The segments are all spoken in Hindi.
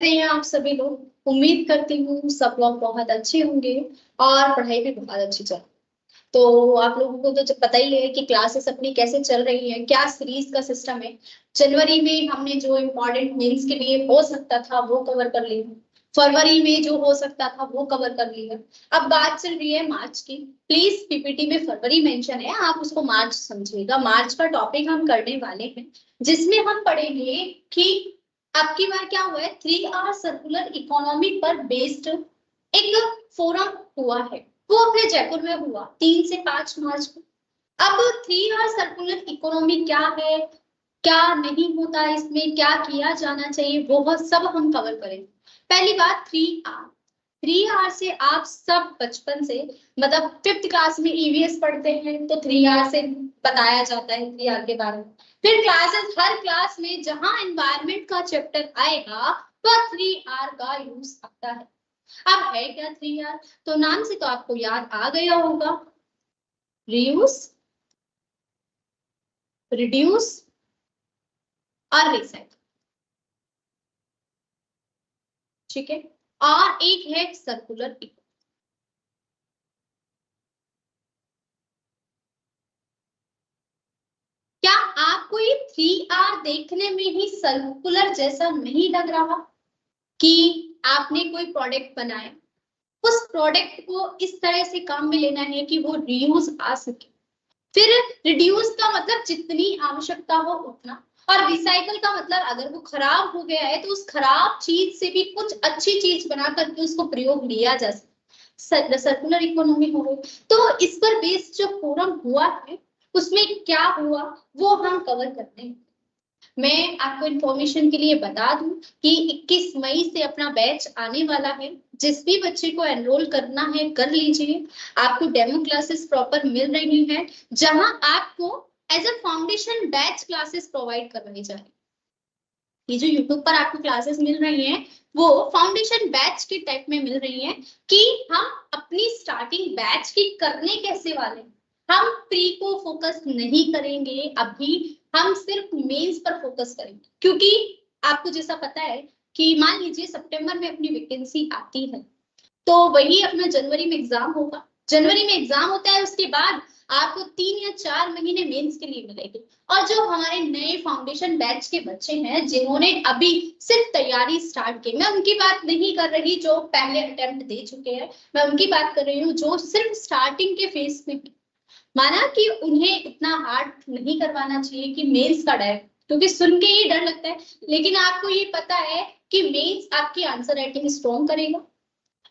हैं आप सभी लोग। उम्मीद करती हूँ सब लोग बहुत अच्छे होंगे और पढ़ाई भी बहुत अच्छी चल। तो आप लोगों को तो जब पता ही है कि क्लासेस अपनी कैसे चल रही है, क्या सीरीज का सिस्टम है। जनवरी में हमने जो इम्पोर्टेंट मेंस के लिए हो सकता था वो कवर कर लिया। फरवरी में जो हो सकता था वो कवर कर लिया। अब बात चल रही है मार्च की। प्लीज पीपीटी में फरवरी मेंशन है, आप उसको मार्च समझिएगा। मार्च का टॉपिक हम करने वाले हैं जिसमें हम पढ़ेंगे कि अब की बार क्या हुआ है। 3 आवर सर्कुलर इकोनॉमी पर बेस्ड एक फोरम हुआ है, वो अपने जयपुर में हुआ 3 से 5 मार्च को। अब 3 आवर सर्कुलर इकोनॉमी क्या है, क्या नहीं होता है, इसमें क्या किया जाना चाहिए, वो सब हम कवर करेंगे। पहली बात 3 आवर। 3 आवर से आप सब बचपन से, मतलब 5th क्लास में ईवीएस पढ़ते हैं तो 3 आवर से बताया जाता है 3 आवर के बारे में। फिर क्लासेस, हर क्लास में जहां एनवायरमेंट का चैप्टर आएगा तो 3 आवर का यूज आता है। अब है क्या 3 आवर, तो नाम से तो आपको याद आ गया होगा। रीयूज, रिड्यूस और रिसाइकल। ठीक है। और एक है सर्कुलर इकोनॉमी। क्या आपको ये 3 आवर देखने में ही सर्कुलर जैसा नहीं लग रहा कि आपने कोई प्रोडक्ट बनाया, उस प्रोडक्ट को इस तरह से काम में लेना है कि वो रीयूज आ सके। फिर रिड्यूस का मतलब जितनी आवश्यकता हो उतना, और रिसाइकल का मतलब अगर वो खराब हो गया है तो उस खराब चीज से भी कुछ अच्छी चीज बना करके उसको प्रयोग लिया जा सके। सर्कुलर इकोनॉमी हो गई। तो इस पर बेस्ड जो फोरम हुआ है उसमें क्या हुआ वो हम कवर करते हैं। मैं आपको इन्फॉर्मेशन के लिए बता दूं कि 21 मई से अपना बैच आने वाला है। जिस भी बच्चे को एनरोल करना है कर लीजिए। आपको डेमो क्लासेस प्रॉपर मिल रही हैं, जहां आपको as a foundation batch classes provide करवाई जा रही है। ये जो यूट्यूब पर आपको क्लासेस मिल रही हैं वो फाउंडेशन बैच के टाइप में मिल रही हैं कि हम अपनी स्टार्टिंग बैच की करने कैसे वाले हैं। हम प्री को फोकस नहीं करेंगे अभी, हम सिर्फ मेंस पर फोकस करेंगे। क्योंकि आपको जैसा पता है कि मान लीजिए सितंबर में अपनी वैकेंसी आती है तो वही अपना जनवरी में एग्जाम होगा। जनवरी में एग्जाम होता है, उसके बाद आपको 3 या 4 महीने मेंस के लिए मिलेगी। और जो हमारे नए फाउंडेशन बैच के बच्चे हैं जिन्होंने अभी सिर्फ तैयारी स्टार्ट की, मैं उनकी बात नहीं कर रही जो पहले अटेम्प्ट दे चुके हैं, मैं उनकी बात कर रही हूँ जो सिर्फ स्टार्टिंग के फेज में। माना कि उन्हें इतना हार्ड नहीं करवाना चाहिए कि मेंस का डर, क्योंकि सुन के ही डर लगता है। लेकिन आपको ये पता है कि मेंस आपकी आंसर राइटिंग स्ट्रॉन्ग करेगा।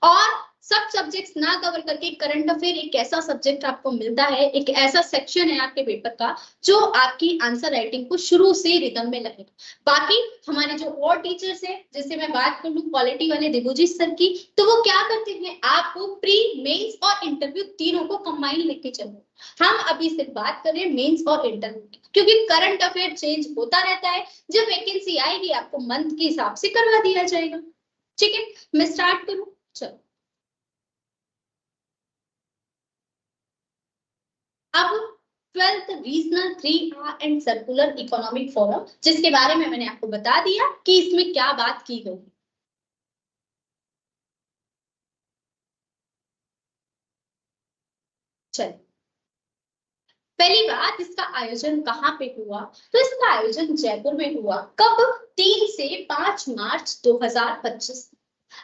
और सब सब्जेक्ट्स ना कवर करके करंट अफेयर एक ऐसा सब्जेक्ट आपको मिलता है, एक ऐसा सेक्शन है आपके पेपर का जो आपकी आंसर राइटिंग को शुरू से रिदम में लगेगा। बाकी हमारे जो और टीचर्स हैं, जैसे मैं बात कर लूं क्वालिटी वाले देवोजी सर की, तो वो क्या करते हैं आपको प्री, मेंस और इंटरव्यू तीनों को कंबाइन लेके चलो। हम अभी सिर्फ बात कर रहे हैं मेंस और इंटरव्यू की, क्योंकि करंट अफेयर चेंज होता रहता है। जब वैकेंसी आएगी आपको मंथ के हिसाब से करवा दिया जाएगा। ठीक है, मैं स्टार्ट करूं। चलो, अब 12th regional 3 our and circular economic forum, जिसके बारे में मैंने आपको बता दिया कि इसमें क्या बात की गई। चलिए, पहली बात, इसका आयोजन कहाँ पे हुआ। तो इसका आयोजन जयपुर में हुआ। कब? 3 से 5 मार्च 2025।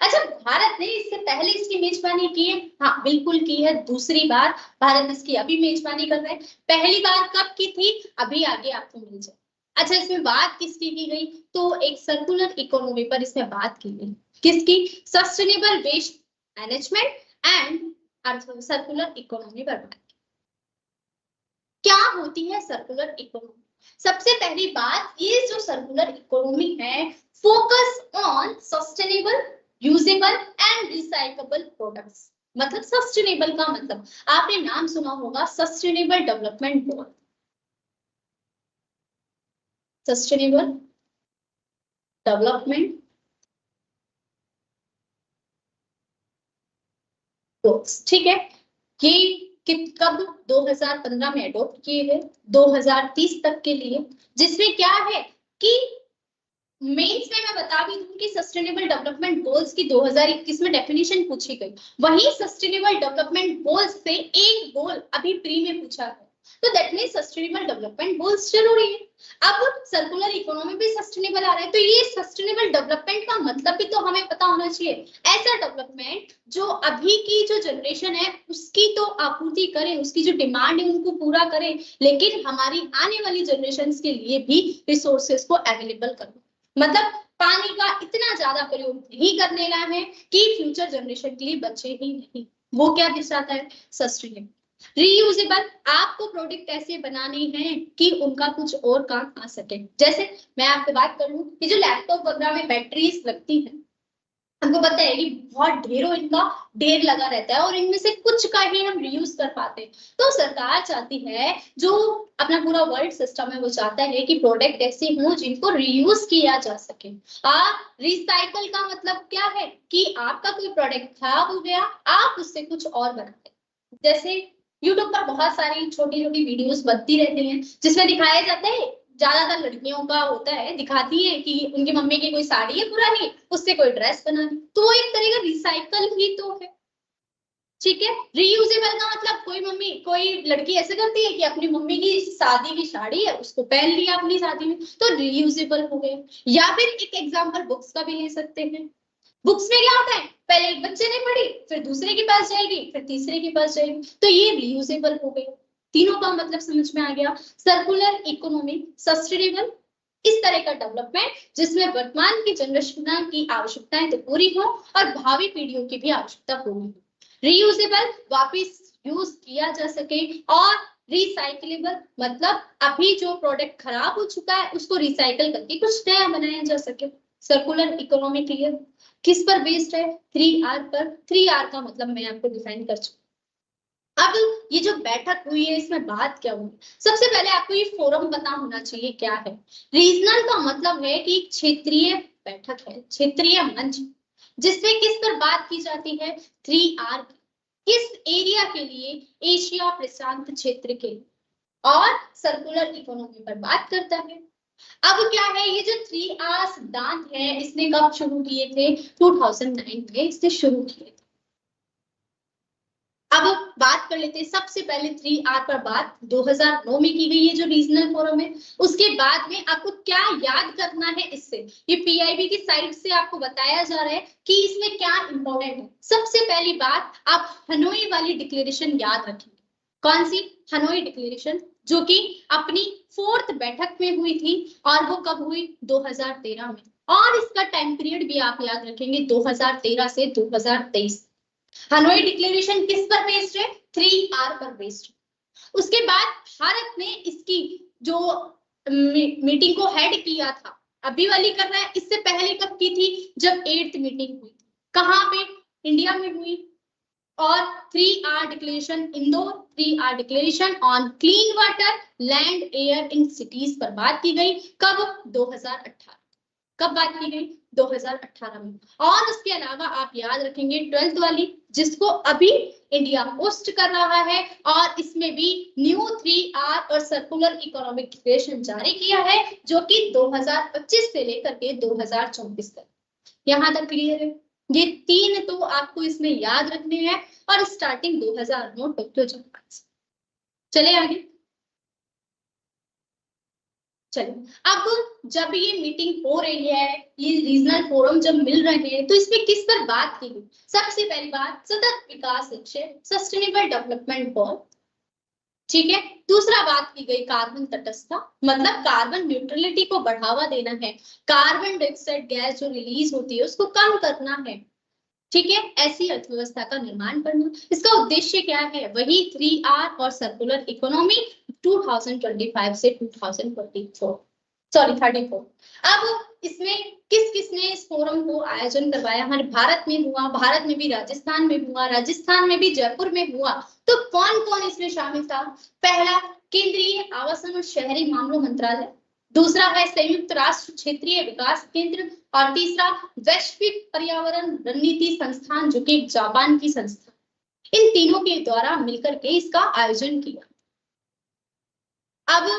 अच्छा, भारत ने इससे पहले इसकी मेजबानी की है? हाँ बिल्कुल की है, दूसरी बार भारत इसकी अभी मेजबानी कर रहा है। पहली बार कब की थी अभी आगे आपको मिल जाए। अच्छा, इसमें बात किसकी की गई, तो एक सर्कुलर इकोनॉमी पर इसमें बात की गई। किसकी? Sustainable waste management and circular economy पर बात। क्या होती है सर्कुलर इकोनॉमी? सबसे पहली बात, ये जो सर्कुलर इकोनॉमी है focus on sustainable, usable and recyclable products. मतलब सस्टेनेबल का मतलब आपने नाम सुना होगा, sustainable development goal. Sustainable development goals, ठीक है। ये कब? 2015 में अडॉप्ट किए गए, 2030 तक के लिए। जिसमें क्या है कि मेंस में मैं बता भी दूं कि सस्टेनेबल डेवलपमेंट गोल्स की 2021 में डेफिनेशन पूछी गई, वही सस्टेनेबल डेवलपमेंट गोल्स से एक गोल अभी प्री में पूछा है, तो that means sustainable development goals जरूरी है। अब सर्कुलर इकोनॉमी भी सस्टेनेबल आ रहा है, तो ये सस्टेनेबल डेवलपमेंट का मतलब भी तो हमें पता होना चाहिए। ऐसा डेवलपमेंट जो अभी की जो जनरेशन है उसकी तो आपूर्ति करे, उसकी जो डिमांड है उनको पूरा करे, लेकिन हमारी आने वाली जनरेशन के लिए भी रिसोर्सेज को अवेलेबल करो। मतलब पानी का इतना ज्यादा प्रयोग नहीं करने लगा है कि फ्यूचर जनरेशन के लिए बचे ही नहीं। वो क्या दर्शाता है? Sustainable, reusable. आपको प्रोडक्ट ऐसे बनाने हैं कि उनका कुछ और काम आ सके। जैसे मैं आपसे बात करूं कि जो लैपटॉप वगैरह में बैटरीज लगती हैं, हमको पता है कि बहुत ढेरों इनका ढेर लगा रहता है और इनमें से कुछ का ही हम रीयूज कर पाते हैं। तो सरकार चाहती है, जो अपना पूरा वर्ल्ड सिस्टम है वो चाहता है कि प्रोडक्ट ऐसे हों जिनको रीयूज किया जा सके। रिसाइकल का मतलब क्या है कि आपका कोई प्रोडक्ट खराब हो गया, आप उससे कुछ और बनाते हैं। जैसे यूट्यूब पर बहुत सारी छोटी छोटी वीडियोस बनती रहती हैं जिसमें दिखाया जाता है, ज्यादातर लड़कियों का होता है, दिखाती है कि उनकी मम्मी की कोई साड़ी है पुरानी, उससे कोई ड्रेस बना दी, तो वो एक तरह का रिसाइकल ही तो है। ठीक है, रीयूजेबल का मतलब कोई मम्मी, कोई लड़की ऐसे करती है कि अपनी मम्मी की शादी की साड़ी है उसको पहन लिया अपनी शादी में, तो रीयूजेबल हो गए। या फिर एक एग्जांपल बुक्स का भी ले सकते हैं। बुक्स में क्या होता है, पहले एक बच्चे ने पढ़ी, फिर दूसरे के पास जाएगी, फिर तीसरे के पास जाएगी, तो ये रीयूजेबल हो गई। तीनों का मतलब समझ में आ गया। सर्कुलर इकोनॉमी, सस्टेनेबल, इस तरह का डेवलपमेंट जिसमें वर्तमान की जनरेशन की आवश्यकताएं तो पूरी हो और भावी पीढ़ियों की भी आवश्यकता पूरी हो। रीयूजेबल, वापस यूज किया जा सके, और रिसाइकलेबल मतलब अभी जो प्रोडक्ट खराब हो चुका है उसको रिसाइकल करके कुछ नया बनाया जा सके। Circular economy clear? किस पर बेस्ड है? 3R पर। 3R का मतलब मैं आपको डिफाइन कर चुकी। अब ये जो बैठक हुई है इसमें बात क्या हुई? सबसे पहले आपको ये फोरम पता होना चाहिए क्या है। रीजनल का मतलब है कि क्षेत्रीय बैठक है, क्षेत्रीय मंच, जिसमें किस पर बात की जाती है? 3R, किस एरिया के लिए? एशिया प्रशांत क्षेत्र के। और सर्कुलर इकोनॉमी पर बात करता है। अब क्या है, ये जो 3R सिद्धांत है इसने कब शुरू किए थे? 2009 में इसने शुरू किए थे। अब बात कर लेते हैं, सबसे पहले 3R पर बात 2009 में की गई है जो रीजनल फोरम है। उसके बाद में आपको क्या याद करना है इससे, ये पीआईबी की साइड से आपको बताया जा रहा है कि इसमें क्या इंपॉर्टेंट है। सबसे पहली बात, आप हनोई वाली डिक्लेरेशन याद रखेंगे। कौन सी? हनोई डिक्लेरेशन, जो कि अपनी 4th बैठक में हुई थी, और वो कब हुई? 2013 में। और इसका टाइम पीरियड भी आप याद रखेंगे, 2013 से 2023। हनोई डिक्लेरेशन किस पर बेस्ड है? 3R पर बेस्ड। उसके बाद भारत ने इसकी जो मीटिंग को हेड किया था, अभी वाली कर रहा है, इससे पहले कब की थी? जब 8th मीटिंग हुई थी। कहाँ पे? इंडिया में हुई। और 3R declaration Indore, 3R declaration on clean water, land, air in cities पर बात की गई। कब? 2018। कब बात की गई? 2018 में। और उसके अलावा आप याद रखेंगे 12th वाली, जिसको अभी इंडिया होस्ट कर रहा है, और इसमें भी न्यू 3R और सर्कुलर इकोनॉमिक डिक्लेरेशन जारी किया है, जो कि 2025 से लेकर के 2024 तक। यहां तक क्लियर है? ये तीन तो आपको इसमें याद रखने हैं, और स्टार्टिंग 2009 टोक्यो जापान से। चले आगे। चलिए, अब जब ये मीटिंग हो रही है, ये रीजनल फोरम जब मिल रहे हैं, तो इसमें किस पर बात की गई? सबसे पहली बात, सतत विकास लक्ष्य, सस्टेनेबल डेवलपमेंट गोल। ठीक है। दूसरा बात की गई कार्बन तटस्थता, मतलब कार्बन न्यूट्रलिटी को बढ़ावा देना है, कार्बन डाइऑक्साइड गैस जो रिलीज होती है उसको कम करना है। ठीक है, ऐसी अर्थव्यवस्था का निर्माण करना। इसका उद्देश्य क्या है? वही 3R और सर्कुलर इकोनॉमी 2025 से 2024, सॉरी 34। अब इसमें किस किसने इस फोरम को आयोजन करवाया? हमारे भारत में हुआ, भारत में भी राजस्थान में हुआ, राजस्थान में भी जयपुर में हुआ। तो कौन कौन इसमें शामिल था? पहला, केंद्रीय आवासन और शहरी मामलों मंत्रालय। दूसरा है संयुक्त राष्ट्र क्षेत्रीय विकास केंद्र। और तीसरा, वैश्विक पर्यावरण रणनीति संस्थान, जो कि जापान की संस्था। इन तीनों के द्वारा मिलकर के इसका आयोजन किया। अब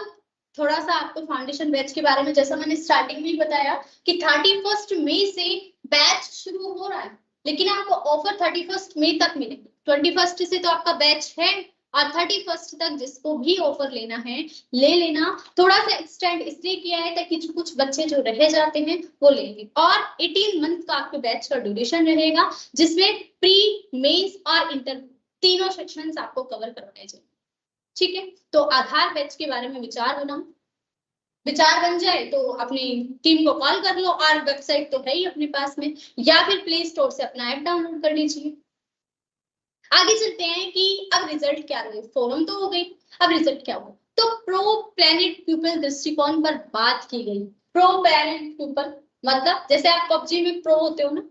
थोड़ा सा आपको फाउंडेशन बैच के बारे में, जैसा मैंने स्टार्टिंग में ही बताया कि 31 मई से बैच शुरू हो रहा है, लेकिन आपको ऑफर 31 मई तक मिलेगी। 21 से तो आपका बैच है, और 31 तक जिसको भी ऑफर लेना है ले लेना। थोड़ा सा एक्सटेंड इसलिए किया है ताकि कुछ बच्चे जो रह जाते हैं वो लेंगे। और 18 मंथ का आपके बैच का ड्यूरेशन रहेगा, जिसमें प्री, मेंस और इंटर तीनों सेक्शंस आपको कवर करवाए जाएंगे। ठीक है, तो आधार बैच के बारे में विचार बनाओ। विचार बन जाए तो अपनी टीम को कॉल कर लो, और वेबसाइट तो है ही अपने पास में, या फिर प्ले स्टोर से अपना ऐप डाउनलोड कर लीजिए। आगे चलते हैं कि अब रिजल्ट क्या रहे। फोरम तो हो गई, अब रिजल्ट क्या हुआ। तो प्रो प्लेनेट प्यूपल दृष्टिकोण पर बात की गई। प्रो प्लेनेट प्यूपल मतलब जैसे आप पबजी में प्रो होते हो ना,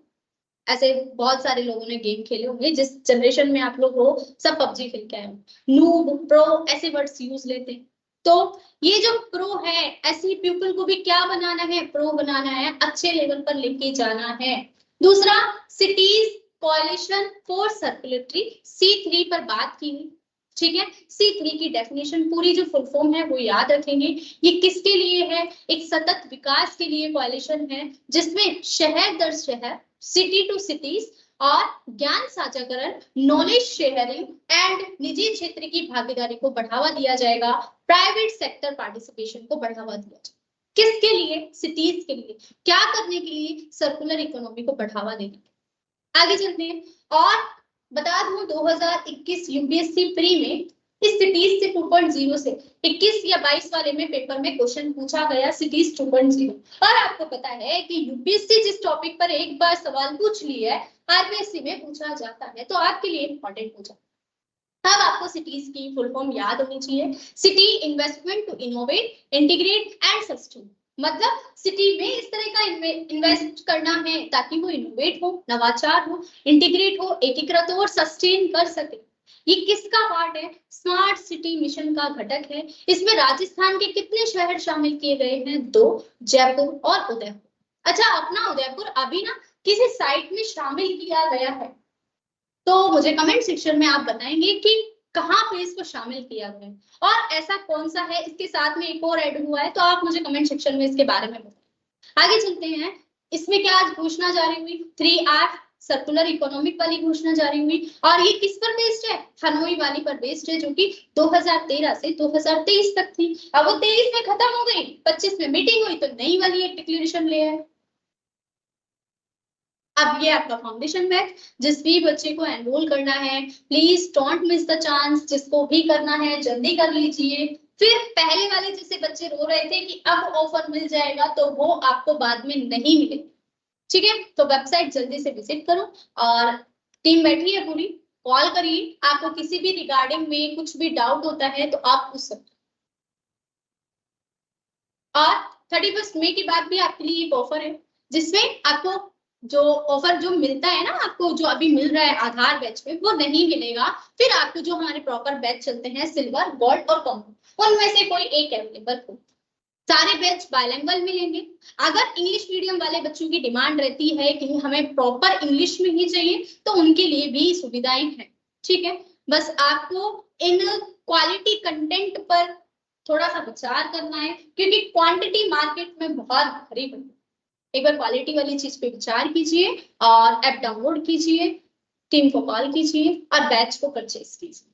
ऐसे बहुत सारे लोगों ने गेम खेले होंगे, जिस जनरेशन में आप लोग हो सब पबजी खेल के आए हो। नूब, प्रो ऐसे वर्ड्स यूज लेते हैं। तो ये जो प्रो है, ऐसे पीपल को भी क्या बनाना है, प्रो बनाना है, अच्छे लेवल पर लेके जाना है। दूसरा, सिटीज कोalition फॉर सर्कुलेटरी, C3 पर बात की गई। ठीक है, C3 की डेफिनेशन पूरी जो फुल फॉर्म है वो याद रखेंगे। ये किसके लिए है, एक सतत विकास के लिए कोalition है, जिसमें शहर दर शहर, सिटी टू सिटीज और ज्ञान साझाकरण, नॉलेज शेयरिंग एंड निजी क्षेत्र की भागीदारी को बढ़ावा दिया जाएगा। प्राइवेट सेक्टर पार्टिसिपेशन को बढ़ावा दिया जाएगा। किसके लिए, सिटीज के लिए। क्या करने के लिए, सर्कुलर इकोनॉमी को बढ़ावा देने के लिए। आगे चलते हैं, और बता दूं 2021 यूपीएससी प्री में इस सिटीज से 2.0 से 21 या 22 वाले में पेपर में क्वेश्चन पूछा गया सिटीज 2.0। और आपको पता है कि यूपीएससी जिस टॉपिक पर एक बार सवाल पूछ लिया है आरपीएससी में पूछा जाता है, तो आपके लिए इंपॉर्टेंट हो जाता है। अब आपको सिटीज की फुल फॉर्म याद होनी चाहिए। City investment to innovate, integrate and sustain, मतलब सिटी में इस तरह का इन्वेस्ट करना है ताकि वो इनोवेट हो, नवाचार हो, इंटीग्रेट हो, एकीकृत हो और सस्टेन कर सके। ये किसका पार्ट है, स्मार्ट सिटी मिशन का घटक है। इसमें राजस्थान के कितने शहर शामिल किए गए हैं, 2, जयपुर और उदयपुर। अच्छा, अपना उदयपुर अभी ना किसी साइट में शामिल किया गया है, तो मुझे कमेंट सेक्शन में आप बताएंगे कि कहाँ पे इसको शामिल किया गया है और ऐसा कौन सा है। इसके साथ में एक और ऐड हुआ है, तो आप मुझे कमेंट सेक्शन में इसके बारे में बताएं। आगे चलते हैं, इसमें क्या आज घोषणा जारी हुई, 3R सर्कुलर इकोनॉमिक वाली घोषणा जारी हुई, और ये किस पर बेस्ड है, हनोई वाली पर बेस्ड है, जो कि 2013 से 2023 तक थी। अब वो 23 में खत्म हो गई, 25 में मीटिंग हुई, तो नई वाली एक डिक्लेरेशन ले आए। अब ये आपका फाउंडेशन बैच, जिस भी बच्चे को एनरोल करना है please don't miss the chance, जिसको भी करना है जल्दी कर लीजिए। फिर पहले वाले जैसे बच्चे रो रहे थे कि अब ऑफर मिल जाएगा, तो वो आपको बाद में नहीं मिलेगा। ठीक है, तो वेबसाइट जल्दी से विजिट करो, और टीम बैठी है पूरी, कॉल करिए। आपको किसी भी रिगार्डिंग में कुछ भी डाउट होता है तो आप पूछ सकते हो। और 31 मई के बाद भी आपके लिए एक ऑफर है, जिसमें आपको जो ऑफर जो मिलता है ना, आपको जो अभी मिल रहा है आधार बैच में, वो नहीं मिलेगा। फिर आपको जो हमारे प्रॉपर बैच चलते हैं सिल्वर, गोल्ड और कॉम्बो, उनमें से कोई एक अवेलेबल हो। सारे बैच बायलिंगुअल मिलेंगे। अगर इंग्लिश मीडियम वाले बच्चों की डिमांड रहती है कि हमें प्रॉपर इंग्लिश में ही चाहिए, तो उनके लिए भी सुविधाएं हैं। ठीक है, बस आपको इन क्वालिटी कंटेंट पर थोड़ा सा विचार करना है, क्योंकि क्वांटिटी मार्केट में बहुत भरी पड़ी। एक बार क्वालिटी वाली चीज पे विचार कीजिए और ऐप डाउनलोड कीजिए, टीम को कॉल कीजिए और बैच को परचेज कीजिए।